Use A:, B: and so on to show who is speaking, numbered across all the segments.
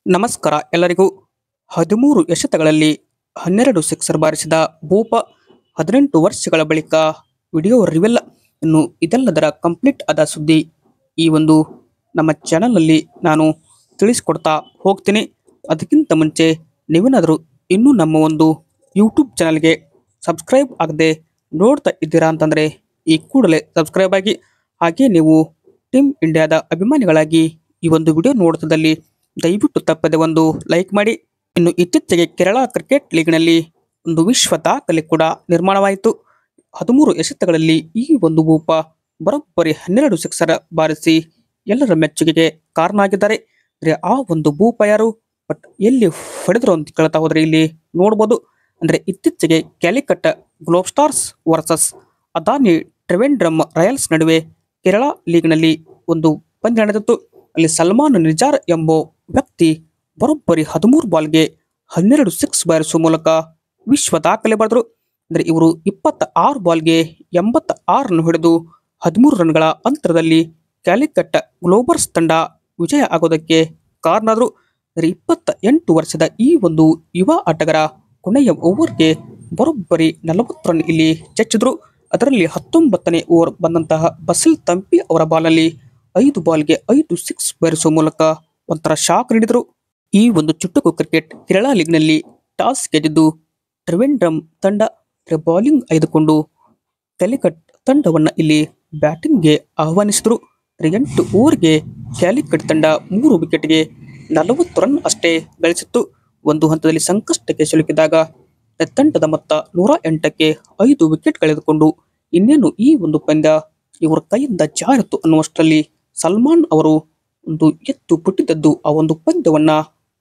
A: ನಮಸ್ಕಾರ ಎಲ್ಲರಿಗೂ. 13 ಎಸೆತಗಳಲ್ಲಿ 12 ಸಿಕ್ಸರ್ ಬಾರಿಸಿದ ಭೂಪ 18 ವರ್ಷಗಳ ಬಳಿಕ ವಿಡಿಯೋ ರಿವೀಲ್. ಇನ್ನು ಇದೆಲ್ಲದರ ಕಂಪ್ಲೀಟ್ ಆದ ಸುದ್ದಿ ಈ ಒಂದು ನಮ್ಮ ಚಾನಲ್ನಲ್ಲಿ ನಾನು ತಿಳಿಸ್ಕೊಡ್ತಾ ಹೋಗ್ತೀನಿ. ಅದಕ್ಕಿಂತ ಮುಂಚೆ ನೀವೇನಾದರೂ ಇನ್ನೂ ನಮ್ಮ ಒಂದು ಯೂಟ್ಯೂಬ್ ಚಾನಲ್ಗೆ ಸಬ್ಸ್ಕ್ರೈಬ್ ಆಗದೆ ನೋಡ್ತಾ ಇದ್ದೀರಾ ಅಂತಂದರೆ ಈ ಕೂಡಲೇ ಸಬ್ಸ್ಕ್ರೈಬ್ ಆಗಿ, ಹಾಗೆ ನೀವು ಟೀಮ್ ಇಂಡಿಯಾದ ಅಭಿಮಾನಿಗಳಾಗಿ ಈ ಒಂದು ವಿಡಿಯೋ ನೋಡ್ತಿದ್ದಲ್ಲಿ ದಯವಿಟ್ಟು ತಪ್ಪದೆ ಒಂದು ಲೈಕ್ ಮಾಡಿ. ಇನ್ನು ಇತ್ತೀಚೆಗೆ ಕೇರಳ ಕ್ರಿಕೆಟ್ ಲೀಗ್ನಲ್ಲಿ ಒಂದು ವಿಶ್ವ ದಾಖಲೆ ಕೂಡ ನಿರ್ಮಾಣವಾಯಿತು. 13 ಎಸೆತಗಳಲ್ಲಿ ಈ ಒಂದು ಭೂಪ ಬರೋಬ್ಬರಿ 12 ಸಿಕ್ಸರ್ ಬಾರಿಸಿ ಎಲ್ಲರ ಮೆಚ್ಚುಗೆಗೆ ಕಾರಣ ಆಗಿದ್ದಾರೆ. ಅಂದರೆ ಆ ಒಂದು ಭೂಪ ಯಾರು, ಬಟ್ ಎಲ್ಲಿ ಹೊಡೆದ್ರು ಅಂತ ಕೇಳ್ತಾ ಹೋದ್ರೆ ಇಲ್ಲಿ ನೋಡ್ಬೋದು. ಅಂದರೆ ಇತ್ತೀಚೆಗೆ Calicut globe stars versus Adani Trivandrum Royals ನಡುವೆ ಕೇರಳ ಲೀಗ್ನಲ್ಲಿ ಒಂದು ಪಂದ್ಯ ನಡೆದಿತ್ತು. ಅಲ್ಲಿ ಸಲ್ಮಾನ್ ನಿಜಾರ್ ಎಂಬ ವ್ಯಕ್ತಿ ಬರೋಬ್ಬರಿ 13 ಬಾಲ್ಗೆ 12 ಸಿಕ್ಸ್ ಬಾರಿಸುವ ಮೂಲಕ ವಿಶ್ವ ದಾಖಲೆ ಬರೆದರು. ಅಂದರೆ ಇವರು 26 ಬಾಲ್ಗೆ 86 ರನ್ ಹೊಡೆದು 13 ರನ್ಗಳ ಅಂತರದಲ್ಲಿ ಕ್ಯಾಲಿಕಟ್ ಗ್ಲೋಬರ್ಸ್ ತಂಡ ವಿಜಯ ಆಗೋದಕ್ಕೆ ಕಾರಣ ಆದರು. ಅಂದರೆ 28 ವರ್ಷದ ಈ ಒಂದು ಯುವ ಆಟಗಾರ ಕೊನೆಯ ಓವರ್ಗೆ ಬರೋಬ್ಬರಿ 40 ರನ್ ಇಲ್ಲಿ ಚೆಚ್ಚಿದ್ರು. ಅದರಲ್ಲಿ 19ನೇ ಓವರ್ ಬಂದಂತಹ ಬಸಿಲ್ ತಂಪಿ ಅವರ ಬಾಲ್ನಲ್ಲಿ 5 ಬಾಲ್ಗೆ 5 ಸಿಕ್ಸ್ ಬಾರಿಸುವ ಮೂಲಕ ಒಂಥರ ಶಾಕ್ ನೀಡಿದರು. ಈ ಒಂದು ಚುಟುಕು ಕ್ರಿಕೆಟ್ ಕೇರಳ ಲೀಗ್ನಲ್ಲಿ ಟಾಸ್ ಗೆದ್ದಿದ್ದು ಟ್ರಿವೆಂಡ್ರಮ್ ತಂಡ ಬೌಲಿಂಗ್ ಆಯ್ದುಕೊಂಡು ಕ್ಯಾಲಿಕಟ್ ತಂಡವನ್ನು ಇಲ್ಲಿ ಬ್ಯಾಟಿಂಗ್ಗೆ ಆಹ್ವಾನಿಸಿದರು. 8 ಓವರ್ಗೆ ಕ್ಯಾಲಿಕಟ್ ತಂಡ 3 ವಿಕೆಟ್ಗೆ 40 ರನ್ ಅಷ್ಟೇ ಗಳಿಸಿತ್ತು. ಒಂದು ಹಂತದಲ್ಲಿ ಸಂಕಷ್ಟಕ್ಕೆ ಸಿಲುಕಿದಾಗ ತಂಡದ ಮೊತ್ತ 108ಕ್ಕೆ 5 ವಿಕೆಟ್ ಕಳೆದುಕೊಂಡು ಇನ್ನೇನು ಈ ಒಂದು ಪಂದ್ಯ ಇವರ ಕೈಯಿಂದ ಜಾರಿತು ಅನ್ನುವಷ್ಟರಲ್ಲಿ ಸಲ್ಮಾನ್ ಅವರು ಒಂದು ಎತ್ತು ಪುಟ್ಟಿದ್ದದ್ದು ಆ ಒಂದು ಪಂದ್ಯವನ್ನ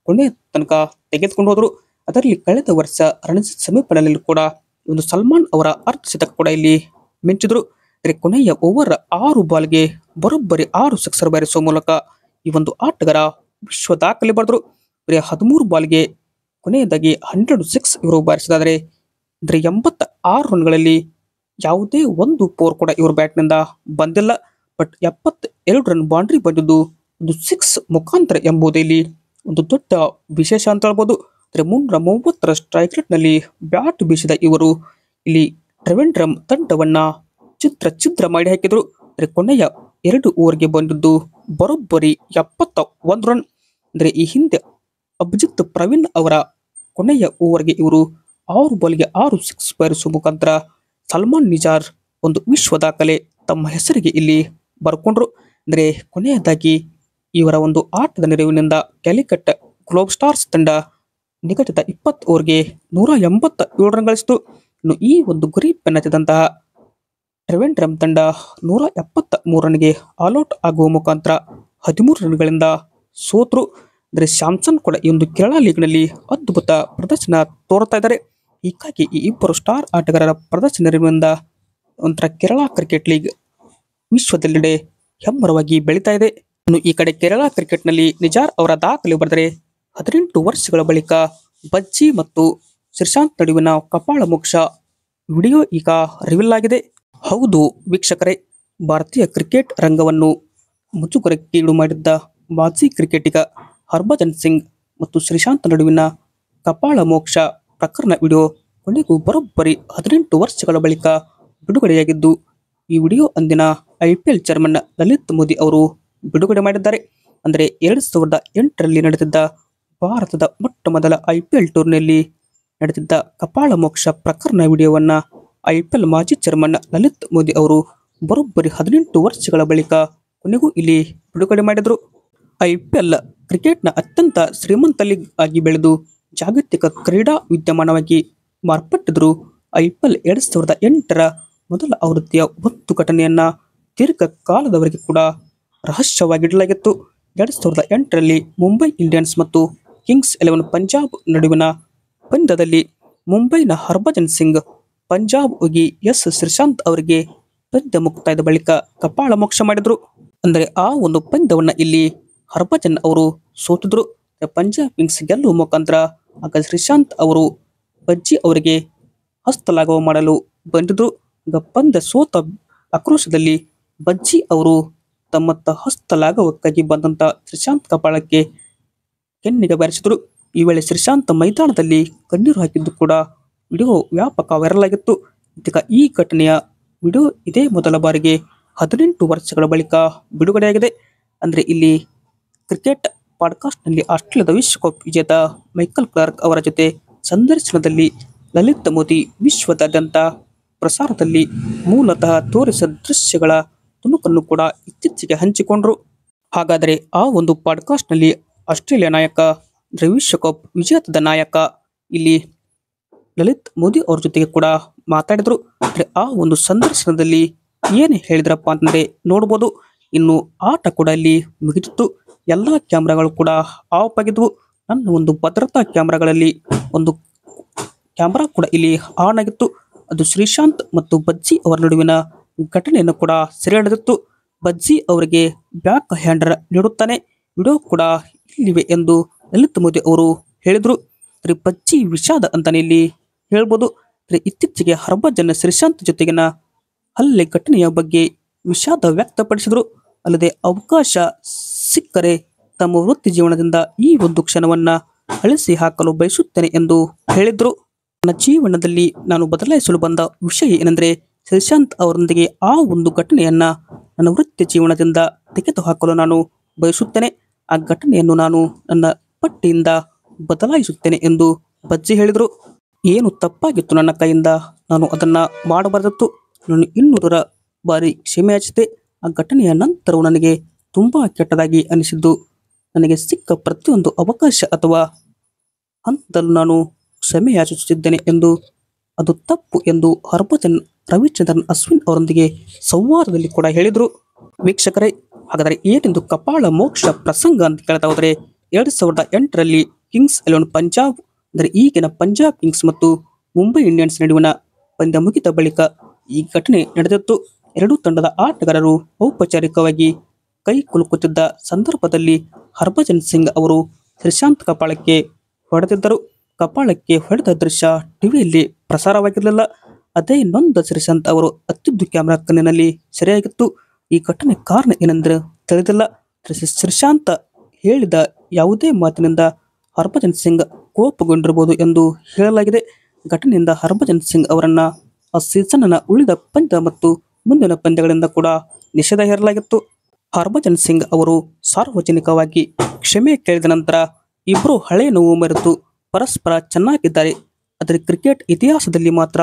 A: ಕೊನೆಯ ತನಕ ತೆಗೆದುಕೊಂಡು ಹೋದರು. ಅದರಲ್ಲಿ ಕಳೆದ ವರ್ಷ ರಣಜಿ ಸೆಮಿಫೈನಲ್ ಕೂಡ ಒಂದು ಸಲ್ಮಾನ್ ಅವರ ಅರ್ಧಶತಕ ಕೂಡ ಇಲ್ಲಿ ಮಿಂಚಿದ್ರು. ಕೊನೆಯ ಓವರ್ 6 ಬಾಲ್ಗೆ ಬರೋಬ್ಬರಿ 6 ಸಿಕ್ಸರ್ ಬಾರಿಸುವ ಮೂಲಕ ಈ ಒಂದು ಆಟಗಾರ ವಿಶ್ವ ದಾಖಲೆ ಬರೆದರು. 13 ಬಾಲ್ಗೆ ಕೊನೆಯದಾಗಿ 100 ಸಿಕ್ಸ್ ಇವರು ಬಾರಿಸಿದಾದರೆ 86 ರನ್ಗಳಲ್ಲಿ ಯಾವುದೇ ಒಂದು ಪೋರ್ ಕೂಡ ಇವರು ಬ್ಯಾಟ್ನಿಂದ ಬಂದಿಲ್ಲ. ಬಟ್ 72 ರನ್ ಬೌಂಡ್ರಿ ಬಂದಿದ್ದು ಒಂದು ಸಿಕ್ಸ್ ಮುಖಾಂತರ ಎಂಬುದು ಇಲ್ಲಿ ಒಂದು ದೊಡ್ಡ ವಿಶೇಷ ಅಂತ ಹೇಳ್ಬೋದು. 330 ಸ್ಟ್ರೈಕ್ ರೇಟ್ನಲ್ಲಿ ಬ್ಯಾಟ್ ಬೀಸಿದ ಇವರು ಇಲ್ಲಿ ಟ್ರಿವೆಂಡ್ರಮ್ ತಂಡವನ್ನ ಛಿದ್ರ ಮಾಡಿ ಹಾಕಿದ್ರು. ಕೊನೆಯ 2 ಓವರ್ಗೆ ಬಂದಿದ್ದು ಬರೋಬ್ಬರಿ 71 ರನ್. ಅಂದರೆ ಈ ಹಿಂದೆ ಅಭಿಜಿತ್ ಪ್ರವೀಣ್ ಅವರ ಕೊನೆಯ ಓವರ್ಗೆ ಇವರು 6 ಬಾಲ್ಗೆ 6 ಸಿಕ್ಸ್ ಬಾರಿಸುವ ಮುಖಾಂತರ ಸಲ್ಮಾನ್ ನಿಜಾರ್ ಒಂದು ವಿಶ್ವ ದಾಖಲೆ ತಮ್ಮ ಹೆಸರಿಗೆ ಇಲ್ಲಿ ಬರ್ಕೊಂಡ್ರು. ಅಂದರೆ ಕೊನೆಯದಾಗಿ ಇವರ ಒಂದು ಆಟದ ನೆರವಿನಿಂದ ಕ್ಯಾಲಿಕಟ್ ಗ್ಲೋಬ್ ಸ್ಟಾರ್ಸ್ ತಂಡ ನಿಗದಿತ 20 ಓವರ್ಗೆ 187 ರನ್ ಗಳಿಸಿತು. ಇನ್ನು ಈ ಒಂದು ಗುರಿ ಬೆನ್ನತ್ತಿದಂತಹ ಟ್ರಿವೆಂಡ್ರಮ್ ತಂಡ 173 ರನ್ಗೆ ಆಲ್ಔಟ್ ಆಗುವ ಮುಖಾಂತರ 13 ರನ್ಗಳಿಂದ ಸೋತರು. ಅಂದರೆ ಸ್ಯಾಮ್ಸನ್ ಕೂಡ ಈ ಒಂದು ಕೇರಳ ಲೀಗ್ನಲ್ಲಿ ಅದ್ಭುತ ಪ್ರದರ್ಶನ ತೋರ್ತಾ ಇದ್ದಾರೆ. ಹೀಗಾಗಿ ಈ ಇಬ್ಬರು ಸ್ಟಾರ್ ಆಟಗಾರರ ಪ್ರದರ್ಶನ ನೆರವಿನಿಂದ ಒಂಥರ ಕೇರಳ ಕ್ರಿಕೆಟ್ ಲೀಗ್ ವಿಶ್ವದೆಲ್ಲೆಡೆ ಹೆಮ್ಮರವಾಗಿ ಬೆಳೀತಾ ಇದೆ. ಇನ್ನು ಈ ಕಡೆ ಕೇರಳ ಕ್ರಿಕೆಟ್ನಲ್ಲಿ ನಿಜಾರ್ ಅವರ ದಾಖಲೆ ಬರೆದರೆ 18 ವರ್ಷಗಳ ಬಳಿಕ ಬಜ್ಜಿ ಮತ್ತು ಶ್ರೀಶಾಂತ್ ನಡುವಿನ ಕಪಾಳ ಮೋಕ್ಷ ವಿಡಿಯೋ ಈಗ ರಿವೀಲ್ ಆಗಿದೆ. ಹೌದು ವೀಕ್ಷಕರೇ, ಭಾರತೀಯ ಕ್ರಿಕೆಟ್ ರಂಗವನ್ನು ಮುಜುಗರಕ್ಕೀಡು ಮಾಡಿದ್ದ ಮಾಜಿ ಕ್ರಿಕೆಟಿಗ ಹರ್ಭಜನ್ ಸಿಂಗ್ ಮತ್ತು ಶ್ರೀಶಾಂತ್ ನಡುವಿನ ಕಪಾಳ ಮೋಕ್ಷ ಪ್ರಕರಣ ವಿಡಿಯೋ ಕೊನೆಗೂ ಬರೋಬ್ಬರಿ 18 ವರ್ಷಗಳ ಬಳಿಕ ಬಿಡುಗಡೆಯಾಗಿದ್ದು, ಈ ವಿಡಿಯೋ ಅಂದಿನ IPL ಚೇರ್ಮನ್ ಲಲಿತ್ ಮೋದಿ ಅವರು ಬಿಡುಗಡೆ ಮಾಡಿದ್ದಾರೆ. ಅಂದರೆ 2008ರಲ್ಲಿ ನಡೆದಿದ್ದ ಭಾರತದ ಮೊಟ್ಟ ಮೊದಲ IPL ಟೂರ್ನಿಯಲ್ಲಿ ನಡೆದಿದ್ದ ಕಪಾಳ ಮೋಕ್ಷ ಪ್ರಕರಣ ವಿಡಿಯೋವನ್ನ IPL ಮಾಜಿ ಚೇರ್ಮನ್ ಲಲಿತ್ ಮೋದಿ ಅವರು ಬರೋಬ್ಬರಿ 18 ವರ್ಷಗಳ ಬಳಿಕ ಕೊನೆಗೂ ಇಲ್ಲಿ ಬಿಡುಗಡೆ ಮಾಡಿದರು. IPL ಕ್ರಿಕೆಟ್ನ ಅತ್ಯಂತ ಶ್ರೀಮಂತ ಲೀಗ್ ಆಗಿ ಬೆಳೆದು ಜಾಗತಿಕ ಕ್ರೀಡಾ ವಿದ್ಯಮಾನವಾಗಿ ಮಾರ್ಪಟ್ಟಿದ್ರು. IPL 2008ರ ಮೊದಲ ಆವೃತ್ತಿಯ ಒಂದು ಘಟನೆಯನ್ನ ದೀರ್ಘ ಕಾಲದವರೆಗೆ ಕೂಡ ರಹಸ್ಯವಾಗಿಡಲಾಗಿತ್ತು. 2008ರಲ್ಲಿ ಮುಂಬೈ ಇಂಡಿಯನ್ಸ್ ಮತ್ತು ಕಿಂಗ್ಸ್ 11 ಪಂಜಾಬ್ ನಡುವಿನ ಪಂದ್ಯದಲ್ಲಿ ಮುಂಬೈನ ಹರ್ಭಜನ್ ಸಿಂಗ್ ಪಂಜಾಬ್ ಹೋಗಿ ಶ್ರೀಶಾಂತ್ ಅವರಿಗೆ ಪಂದ್ಯ ಮುಕ್ತಾಯದ ಬಳಿಕ ಕಪಾಳ ಮೋಕ್ಷ ಮಾಡಿದ್ರು. ಅಂದರೆ ಆ ಒಂದು ಪಂದ್ಯವನ್ನ ಇಲ್ಲಿ ಹರ್ಭಜನ್ ಅವರು ಸೋತಿದ್ರು. ಪಂಜಾಬ್ ಕಿಂಗ್ಸ್ ಗೆಲ್ಲುವ ಮುಖಾಂತರ ಆಗ ಶ್ರೀಶಾಂತ್ ಅವರು ಬಜ್ಜಿ ಅವರಿಗೆ ಹಸ್ತಲಾಘವ ಮಾಡಲು ಬಂದಿದ್ರು. ಪಂದ್ಯ ಸೋತ ಆಕ್ರೋಶದಲ್ಲಿ ಬಜ್ಜಿ ಅವರು ತಮ್ಮತ್ತ ಹಸ್ತಲಾಘವಕ್ಕಾಗಿ ಬಂದಂತ ಶ್ರೀಶಾಂತ್ ಕಪಾಳಕ್ಕೆ ಕೆನ್ನಿಗೆ ಬಾರಿಸಿದರು. ಈ ವೇಳೆ ಶ್ರೀಶಾಂತ್ ಮೈದಾನದಲ್ಲಿ ಕಣ್ಣೀರು ಹಾಕಿದ್ದು ಕೂಡ ವಿಡಿಯೋ ವ್ಯಾಪಕ ವೈರಲ್ ಆಗಿತ್ತು. ಇದೀಗ ಈ ಘಟನೆಯ ವಿಡಿಯೋ ಇದೇ ಮೊದಲ ಬಾರಿಗೆ 18 ವರ್ಷಗಳ ಬಳಿಕ ಬಿಡುಗಡೆಯಾಗಿದೆ. ಅಂದರೆ ಇಲ್ಲಿ ಕ್ರಿಕೆಟ್ ಪಾಡ್ಕಾಸ್ಟ್ನಲ್ಲಿ ಆಸ್ಟ್ರೇಲಿಯಾದ ವಿಶ್ವಕಪ್ ವಿಜೇತ ಮೈಕಲ್ ಕ್ಲಾರ್ಕ್ ಅವರ ಜೊತೆ ಸಂದರ್ಶನದಲ್ಲಿ ಲಲಿತ್ ಮೋದಿ ವಿಶ್ವದಾದ್ಯಂತ ಪ್ರಸಾರದಲ್ಲಿ ಮೂಲತಃ ತೋರಿಸಿದ ದೃಶ್ಯಗಳ ತುಣುಕನ್ನು ಕೂಡ ಇತ್ತೀಚೆಗೆ ಹಂಚಿಕೊಂಡರು. ಹಾಗಾದರೆ ಆ ಒಂದು ಪಾಡ್ಕಾಸ್ಟ್ನಲ್ಲಿ ಆಸ್ಟ್ರೇಲಿಯಾ ನಾಯಕ ವಿಶ್ವಕಪ್ ವಿಜೇತದ ನಾಯಕ ಇಲ್ಲಿ ಲಲಿತ್ ಮೋದಿ ಅವ್ರ ಜೊತೆಗೆ ಕೂಡ ಮಾತಾಡಿದ್ರು. ಅಂದರೆ ಆ ಒಂದು ಸಂದರ್ಶನದಲ್ಲಿ ಏನು ಹೇಳಿದ್ರಪ್ಪ ಅಂತಂದ್ರೆ ನೋಡ್ಬೋದು. ಇನ್ನು ಆಟ ಕೂಡ ಇಲ್ಲಿ ಮುಗಿದಿತ್ತು. ಎಲ್ಲ ಕ್ಯಾಮ್ರಾಗಳು ಕೂಡ ಆಫ್ ಆಗಿದ್ವು. ನನ್ನ ಒಂದು ಭದ್ರತಾ ಕ್ಯಾಮ್ರಾಗಳಲ್ಲಿ ಒಂದು ಕ್ಯಾಮ್ರಾ ಕೂಡ ಇಲ್ಲಿ ಆನ್ ಆಗಿತ್ತು. ಅದು ಶ್ರೀಶಾಂತ್ ಮತ್ತು ಬಜ್ಜಿ ಅವರ ನಡುವಿನ ಘಟನೆಯನ್ನು ಕೂಡ ಸೆರೆ ಹಿಡಿದಿತ್ತು. ಬಜ್ಜಿ ಅವರಿಗೆ ಬ್ಯಾಕ್ ಹ್ಯಾಂಡರ್ ನೀಡುತ್ತಾನೆ. ವಿಡಿಯೋ ಕೂಡ ಇಲ್ಲಿವೆ ಎಂದು ಲಲಿತ್ ಮೋದಿ ಅವರು ಹೇಳಿದ್ರು. ಬಜ್ಜಿ ವಿಷಾದ ಅಂತಾನೆ ಇಲ್ಲಿ ಹೇಳ್ಬೋದು. ಇತ್ತೀಚೆಗೆ ಹರ್ಭಜನ್ ಶ್ರೀಶಾಂತ್ ಜೊತೆಗಿನ ಹಲ್ಲೆ ಘಟನೆಯ ಬಗ್ಗೆ ವಿಷಾದ ವ್ಯಕ್ತಪಡಿಸಿದ್ರು. ಅಲ್ಲದೆ ಅವಕಾಶ ಸಿಕ್ಕರೆ ತಮ್ಮ ವೃತ್ತಿ ಜೀವನದಿಂದ ಈ ಒಂದು ಕ್ಷಣವನ್ನ ಅಳಿಸಿ ಹಾಕಲು ಬಯಸುತ್ತೇನೆ ಎಂದು ಹೇಳಿದ್ರು. ನನ್ನ ಜೀವನದಲ್ಲಿ ನಾನು ಬದಲಾಯಿಸಲು ಬಂದ ವಿಷಯ ಏನೆಂದರೆ ಶ್ರೀಶಾಂತ್ ಅವರೊಂದಿಗೆ ಆ ಒಂದು ಘಟನೆಯನ್ನ ನನ್ನ ವೃತ್ತಿ ಜೀವನದಿಂದ ತೆಗೆದುಹಾಕಲು ನಾನು ಬಯಸುತ್ತೇನೆ. ಆ ಘಟನೆಯನ್ನು ನಾನು ನನ್ನ ಪಟ್ಟಿಯಿಂದ ಬದಲಾಯಿಸುತ್ತೇನೆ ಎಂದು ಬಜ್ಜಿ ಹೇಳಿದರು. ಏನು ತಪ್ಪಾಗಿತ್ತು ನನ್ನ ಕೈಯಿಂದ, ನಾನು ಅದನ್ನ ಮಾಡಬಾರದಿತ್ತು. ನಾನು 200 ಬಾರಿ ಕ್ಷಮೆಯಾಚಿಸಿದೆ. ಆ ಘಟನೆಯ ನಂತರವೂ ನನಗೆ ತುಂಬಾ ಕೆಟ್ಟದಾಗಿ ಅನಿಸಿದ್ದು. ನನಗೆ ಸಿಕ್ಕ ಪ್ರತಿಯೊಂದು ಅವಕಾಶ ಅಥವಾ ಹಂತದಲ್ಲೂ ನಾನು ಕ್ಷಮೆ ಯಾಚಿಸುತ್ತಿದ್ದೇನೆ ಎಂದು, ಅದು ತಪ್ಪು ಎಂದು ಹರ್ಭಜನ್ ರವಿಚಂದ್ರನ್ ಅಶ್ವಿನ್ ಅವರೊಂದಿಗೆ ಸಂವಾದದಲ್ಲಿ ಕೂಡ ಹೇಳಿದರು. ವೀಕ್ಷಕರೇ, ಹಾಗಾದರೆ ಏನೆಂದು ಕಪಾಳ ಮೋಕ್ಷ ಪ್ರಸಂಗ ಅಂತ ಕೇಳ್ತಾ ಹೋದರೆ 2008ರಲ್ಲಿ ಕಿಂಗ್ಸ್ 11 ಪಂಜಾಬ್ ಅಂದರೆ ಈಗಿನ ಪಂಜಾಬ್ ಕಿಂಗ್ಸ್ ಮತ್ತು ಮುಂಬೈ ಇಂಡಿಯನ್ಸ್ ನಡುವಿನ ಪಂದ್ಯ ಮುಗಿದ ಬಳಿಕ ಈ ಘಟನೆ ನಡೆದಿತ್ತು. ಎರಡೂ ತಂಡದ ಆಟಗಾರರು ಔಪಚಾರಿಕವಾಗಿ ಕೈ ಕುಲುಕುತ್ತಿದ್ದ ಸಂದರ್ಭದಲ್ಲಿ ಹರ್ಭಜನ್ ಸಿಂಗ್ ಅವರು ಶ್ರೀಶಾಂತ್ ಕಪಾಳಕ್ಕೆ ಹೊಡೆದಿದ್ದರು. ಕಪಾಳಕ್ಕೆ ಹೊಡೆದ ದೃಶ್ಯ ಟಿವಿಯಲ್ಲಿ ಪ್ರಸಾರವಾಗಿರಲಿಲ್ಲ. ಅದೇ ನೊಂದ ಶ್ರೀಶಾಂತ್ ಅವರು ಅತ್ತಿದ್ದು ಕ್ಯಾಮೆರಾ ಕಣ್ಣಿನಲ್ಲಿ ಸೆರೆಯಾಗಿತ್ತು. ಈ ಘಟನೆ ಕಾರಣ ಏನೆಂದರೆ ತಿಳಿದಿಲ್ಲ. ಶ್ರೀಶಾಂತ್ ಹೇಳಿದ ಯಾವುದೇ ಮಾತಿನಿಂದ ಹರ್ಭಜನ್ ಸಿಂಗ್ ಕೋಪಗೊಂಡಿರಬಹುದು ಎಂದು ಹೇಳಲಾಗಿದೆ. ಘಟನೆಯಿಂದ ಹರ್ಭಜನ್ ಸಿಂಗ್ ಅವರನ್ನ ಆ ಸೀಸನ್ನ ಉಳಿದ ಪಂದ್ಯ ಮತ್ತು ಮುಂದಿನ ಪಂದ್ಯಗಳಿಂದ ಕೂಡ ನಿಷೇಧ ಹೇರಲಾಗಿತ್ತು. ಹರ್ಭಜನ್ ಸಿಂಗ್ ಅವರು ಸಾರ್ವಜನಿಕವಾಗಿ ಕ್ಷಮೆ ಕೇಳಿದ ನಂತರ ಇಬ್ಬರು ಹಳೆಯ ನೋವು ಮರೆತು ಪರಸ್ಪರ ಚೆನ್ನಾಗಿದ್ದಾರೆ. ಆದರೆ ಕ್ರಿಕೆಟ್ ಇತಿಹಾಸದಲ್ಲಿ ಮಾತ್ರ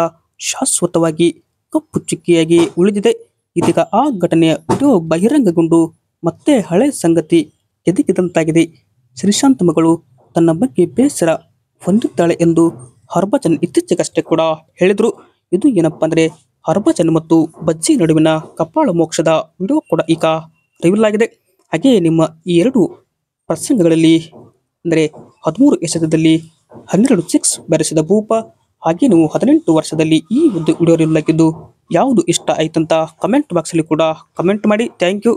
A: ಶಾಶ್ವತವಾಗಿ ಕಪ್ಪು ಚುಕ್ಕಿಯಾಗಿ ಉಳಿದಿದೆ. ಇದೀಗ ಆ ಘಟನೆಯ ವಿಡಿಯೋ ಬಹಿರಂಗಗೊಂಡು ಮತ್ತೆ ಹಳೆ ಸಂಗತಿ ಎದಗಿದಂತಾಗಿದೆ. ಶ್ರೀಶಾಂತ್ ಮಗಳು ತನ್ನ ಬಗ್ಗೆ ಬೇಸರ ಹೊಂದಿದ್ದಾಳೆ ಎಂದು ಹರ್ಭಜನ್ ಇತ್ತೀಚೆಗಷ್ಟೇ ಕೂಡ ಹೇಳಿದ್ರು. ಇದು ಏನಪ್ಪಾ ಅಂದ್ರೆ ಹರ್ಭಜನ್ ಮತ್ತು ಬಜ್ಜಿ ನಡುವಿನ ಕಪಾಳ ಮೋಕ್ಷದ ವಿಡಿಯೋ ಕೂಡ ಈಗ ರಿವೀಲ್ ಆಗಿದೆ. ಹಾಗೆಯೇ ನಿಮ್ಮ ಈ ಎರಡು ಪ್ರಸಂಗಗಳಲ್ಲಿ ಅಂದರೆ 13 ಎಸೆತದಲ್ಲಿ 12 ಸಿಕ್ಸ್ ಬೆರೆಸಿದ ಭೂಪ, ಹಾಗೆ ನೀವು 18 ವರ್ಷದಲ್ಲಿ ಈ ಒಂದು ವಿಡಿಯೋ ರಿವೀಲ್ ಆಗಿದ್ದು ಯಾವುದು ಇಷ್ಟ ಆಯ್ತಂತ ಕಮೆಂಟ್ ಬಾಕ್ಸಲ್ಲಿ ಕೂಡ ಕಮೆಂಟ್ ಮಾಡಿ. Thank you.